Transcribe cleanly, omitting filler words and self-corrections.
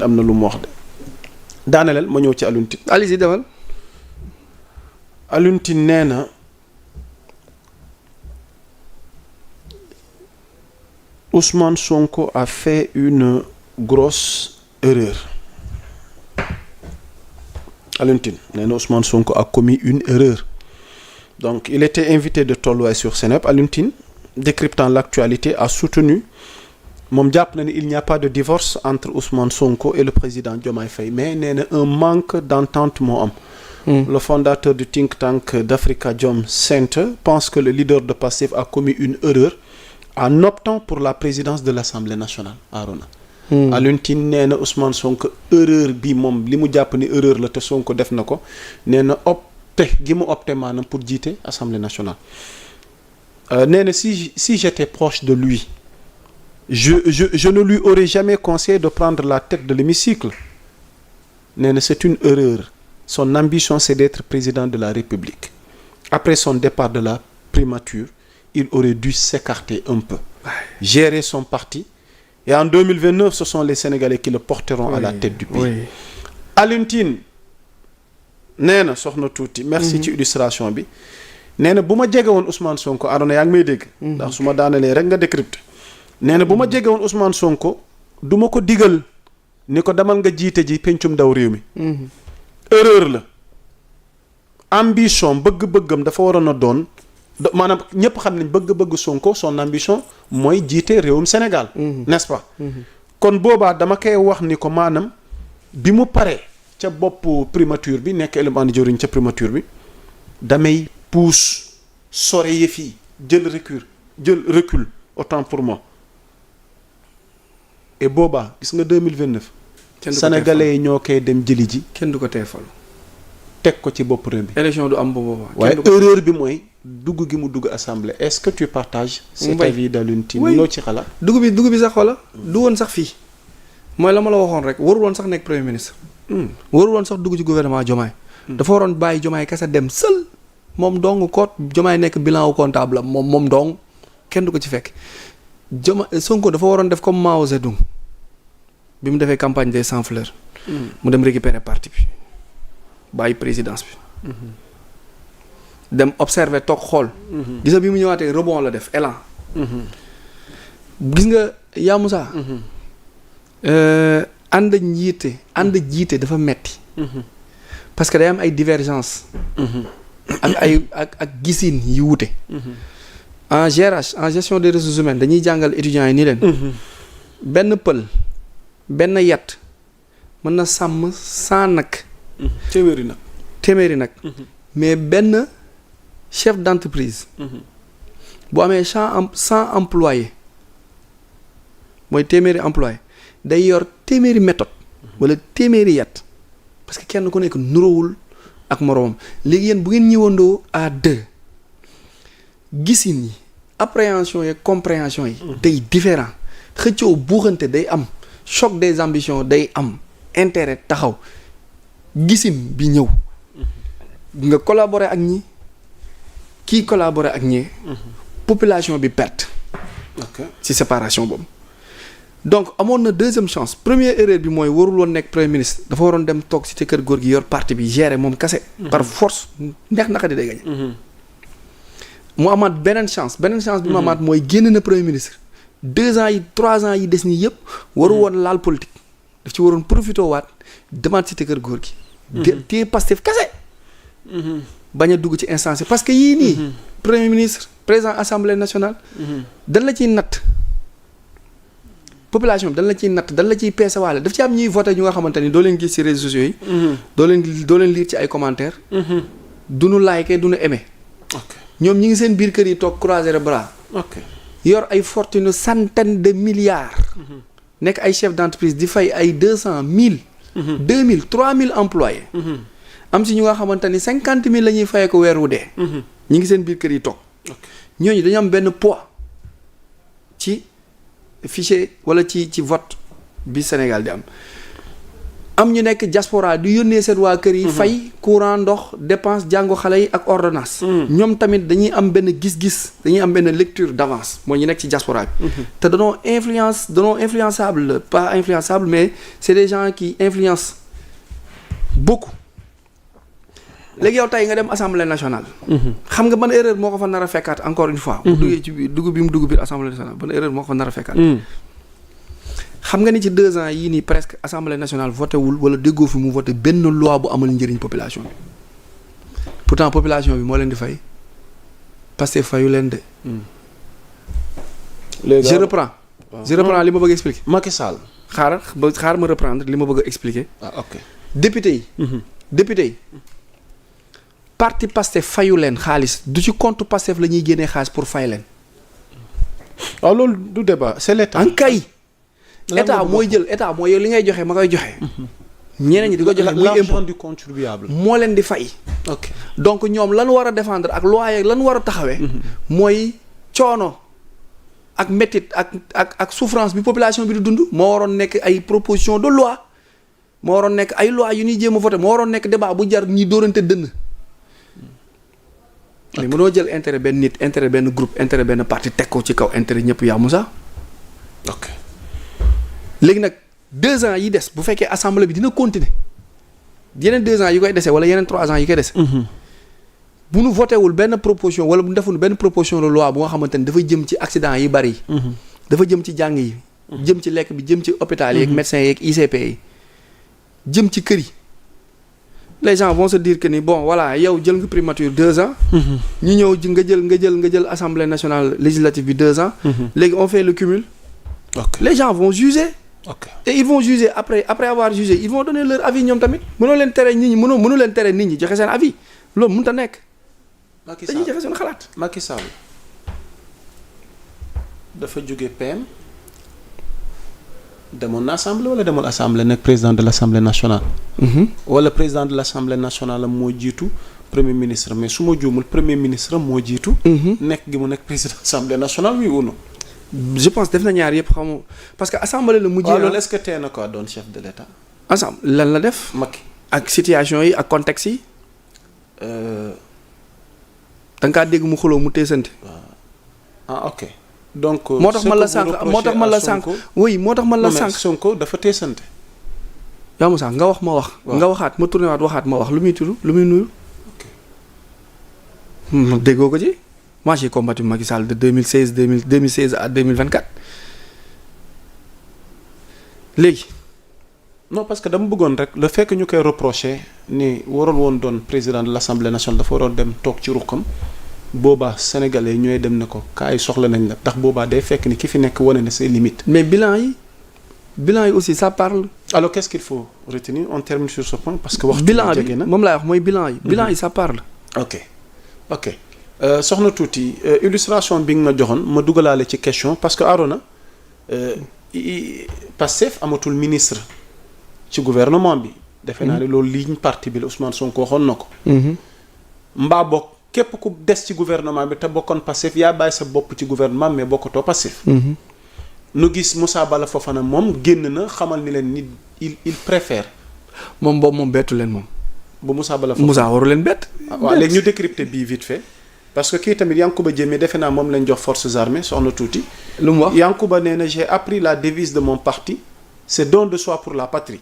am na lu mu wax de daaneleel ma ñëw ci Alioune Tine. allez-y demal. Alioune Tine nee na Ousmane Sonko a fait une grosse erreur. Alioune Tine nee na Ousmane Sonko a commis une erreur. Donc il était invité de Tolluwaay sur Seneweb. Alioune Tine, décryptant l'actualité, a soutenu moom jàpp na ne il n'y a pas de divorce entre Ousmane Sonko et le président Diomaye Faye mais nee na un manque d'entente moo am. Le fondateur du think tank d'Afrikajom Center pense que le leader de Pastef a commis une erreur en optant pour la présidence de l'Assemblée nationale. Arona Alioune Tine nee na Ousmane Sonko erreur bi moom li mu jàpp ni erreur la te Sonko def na ko nee na opté gi mu opté maanaam pour jiite Assemblée nationale. Nee na si j'étais proche de lui je ne lui aurais jamais conseillé de prendre la tête de l'hémicycle. Nee na c'est une erreur. Son ambition c'est d'être président de la République. Après son départ de la primature, il aurait dû s'écarter un peu, gérer son parti. Et en 2029, ce sont les Sénégalais qui le porteront à la tête du pays. Alioune Tine nee na soxna tuuti. merci ci illustration bi. nee na bu ma jege woon Ousmane Sonko Arona yaa ngi may dégg. ndax su ma daanalee rek nga décrypte. nee na bu ma jege woon Ousmane Sonko du ma ko digal ni ko demal nga jiite ji pencum ndaw réew mi. erreur la. ambition bëgg-bëggam dafa waroon a doon maanaam ñëpp xam nañ bëgg-bëgg Sonko son ambition mooy jiite réewum Sénégal. n'est-ce pas. kon boobaa dama koy wax ni ko maanaam bi mu paree ca bopp primature bi nekk élément di jëriñ ca primature bi damay pousse sore yëf yi jël recul autant pour moi. et boobaa gis nga 2029. Sénégalais yi ñoo koy dem jëli ji. kenn du ko teefal. teg ko ci bopp réew bi. élection du am bu boobaa. waaye erreur bi mooy dugg gi mu dugg assemblée est-ce que tu partages. cet avis d'Alioune Tine loo ci xalaat. dugg bi sax xoola du woon sax fii mooy la ma la waxoon rek warul woon sax nekk premier ministre. warul woon sax dugg ci gouvernement Diomaye. dafa waroon bàyyi Diomaye kese dem seul moom dong koot Diomaye nekk bilan au comptable moom dong kenn du ko ci fekk. Diomaye Sonko dafa waroon def comme Mao Zedong bi mu defee campagne des sans fleurs. mu dem récupérer parti bi bàyyi présidence bi. dem observer toog xool. gis nga bi mu ñëwaatee rebond la def élan. gis nga yaa Moussa. ànd jiite dafa metti parce que day am ay divergence ak gisin yi wute. en GRH en gestion des ressources humaines dañuy jàngal étudiants yi ni leen. benn pël benn yat mën na sàmm 100 nag. téeméeri nag. mais benn chef d'entreprise. bu amee 100 employés mooy téeméeri employés day yor téeméeri méthode wala téeméeri yat parce que kenn ku nekk nuróowul ak moroomam léegi yéen bu ngeen ñëwandoo à 2 gisin yi appréhension yi compréhension yi. day différent xëccoo buuxante day am choc des ambitions day am intérêt taxaw gisin bi ñëw. nga collaborer ak ñi kii collaborer ak ñi. population bi perte. ci séparation boobu. donc amoon na deuxième chance première erreur bi mooy warul woon nekk premier ministre dafa waroon dem toog ci kër góor gi yor parti bi gérer moom kese. par force neex naka di day gañ. mu amaat beneen chance bi mu amaat mooy génn na premier ministre 2 ans yi 3 ans yi des nii yëpp waru woon laal politique daf ci waroon profité waat demaat ci kër góor gi. téye Pastef kese. bañ a dugg ci instance parce que yii nii. premier ministre président assemblée nationale. dañ la ciy natt. population bi dañ la ciy natt dañ la ciy peesewaale daf ci am ñuy voté ñu nga xamante ni doo leen gis ci réseaux sociaux yi. doo leen lire ci ay commentaires. du nu liker du nu aimer. ñoom ñi ngi seen biir kër yi toog croiser les bras. yor ay fortune centaine de milliards. nekk ay chef d'entreprise di fay ay 200 000. 2000 3000 employés. am si ñu nga xamante ni 50 000 la ñuy fayee ko weer wu dee. ñi ngi seen biir kër yi toog. ñooñu dañu am benn poids ci fichier wala ci vote bi Sénégal di am am ñu nekk diaspora di yónnee seen waa kër yi. fay courant ndox dépense jàngu xale yi ak ordonnance. ñoom tamit dañuy am benn gis-gis dañuy am benn lecture d'avance mooy ñu nekk ci diaspora bi. te danoo influençable pas influençable mais c'est des gens qui influencent beaucoup. léegi yow tey nga dem assemblée nationale. xam nga ban erreur moo ko fa nar a fekkaat encore une fois. mu duggee ci biir dugg bi mu dugg biir assemblée nationale ban erreur moo ko fa nar a fekkaat. xam nga ni ci 2 ans yii nii presque assemblée nationale voté wul wala déggoo fi mu voté benn loi bu amal njëriñ population bi pourtant population bi moo leen di fay Pastef fayu leen de. léegi je reprends li ma bëgg a expliquer. Macky Sall. xaar ma reprendre li ma bëgg a expliquer. ok député yi. député yi. parti Pastef fayu leen xaalis du ci compte Pastef la ñuy génnee xaalis pour fay leen. waaw loolu du débat c'est l'état. en kay. état mooy jël état mooy yow li ngay joxe ma koy joxe. ñeneen ñi di ko joxe muy l'argent du contribuable. moo leen di fay. ok donc ñoom lan war a défendre ak loi yeeg lan war a taxawee. mooy coono ak métit ak souffrance bi population bi di dund. moo waroon nekk ay proposition de loi moo waroon nekk ay loi yu ñuy jéem a voté moo waroon nekk débat bu jar ñuy dóorante dënn. mais mënoo jël intérêt benn nit intérêt benn groupe intérêt benn parti teg ko ci kaw intérêt ñëpp yaa Moussa. ok léegi nag 2 ans yi des bu fekkee assemblée bi dina continuer yeneen 2 ans yi koy dese wala yeneen 3 ans yi koy dese. bu nu voté wul benn proposition wala bu nu deful benn proposition de loi bu nga xamante ni dafa jëm ci accident yi bari yi. dafa jëm ci jàng yi. jëm ci lekk bi jëm ci hôpital yi. ak médecins yi ak ICP yi. jëm ci kër yi. les gens vont se dire que ni bon voilà yow jël nga primature 2 ans. ñu ñëw nga jël assemblée nationale législative bi 2 ans. léegi on fait le cumul. ok les gens vont juger. ok et ils vont juger après avoir jugé ils vont donner leur avis ñoom tamit mënoo leen tere nit ñi mënu leen tere nit ñi joxe seen avis loolu mënut a nekk. Macky Sall dañuy joxe seen xalaat. Macky Sall dafa jóge PM demoon na assemblée wala demoon assemblée nekk président de l'assemblée nationale. wala président de l'assemblée nationale moo jiitu premier ministre mais su ma juumul premier ministre moo jiitu. nekk gi mu nekk président assemblée nationale oui ou non. je pense def na ñaar yëpp xamu parce que assemblée la mujjee. waaw loolu est-ce que tee na ko doon chef de l'État. ensemble lan la def. Macky ak situation yi ak contexte yi. da nga kaa dégg mu xuloo mu teesante. ah ok. donc moo tax man la sànq oui moo tax man la sànq. Sonko dafa teesante. yaa Moussa nga wax ma wax. nga waxaat ma tourné waat waxaat ma wax lu muy tudd lu muy nuyu. ok. déggoo ko ci. moi j'ai combattu Macky Sall de 2016 à 2024 léegi. non parce que dama bëggoon rek le fait que ñu koy reprocher ni waroon woon doon président de l'Assemblée nationale dafa waroon dem toog ci ruqam boobaa sénégalais ñooy dem ne ko kaay soxla nañ la ndax boobaa day fekk ni ki fi nekk wane na ses limites. mais bilan yi aussi ça parle. alors qu'est-ce qu'il faut retenir on termine sur ce point parce que. waxtu bilan jege na bi moom laay wax mooy bilan yi. bilan yi ça parle. ok soxna tuuti illustration bi nga ma joxoon ma dugalaale ci question parce que Arona Pastef amatul ministre ci gouvernement bi. defe naa ne loolu ligne parti bi la Ousmane Sonko waxoon na ko. mbaa bokk képp ku des ci gouvernement bi te bokkoon Pastef yaa bàyyi sa bopp ci gouvernement mais bokkatoo Pastef. nu gis Moussa Bala Fofana moom génn na xamal ni leen ni il préfère. moom boobu moom bettu leen moom. bu Moussa Bala Fofana Moussa waru leen bett. waaw léegi ñu décrypter bii vite fait. parce que kii tamit Yankuba Diémé defe naa moom lañ jox forces armées soxna tuuti. lu mu wax Yankuba nee na j'ai appris la devise de mon parti c'est don de soi pour la patrie.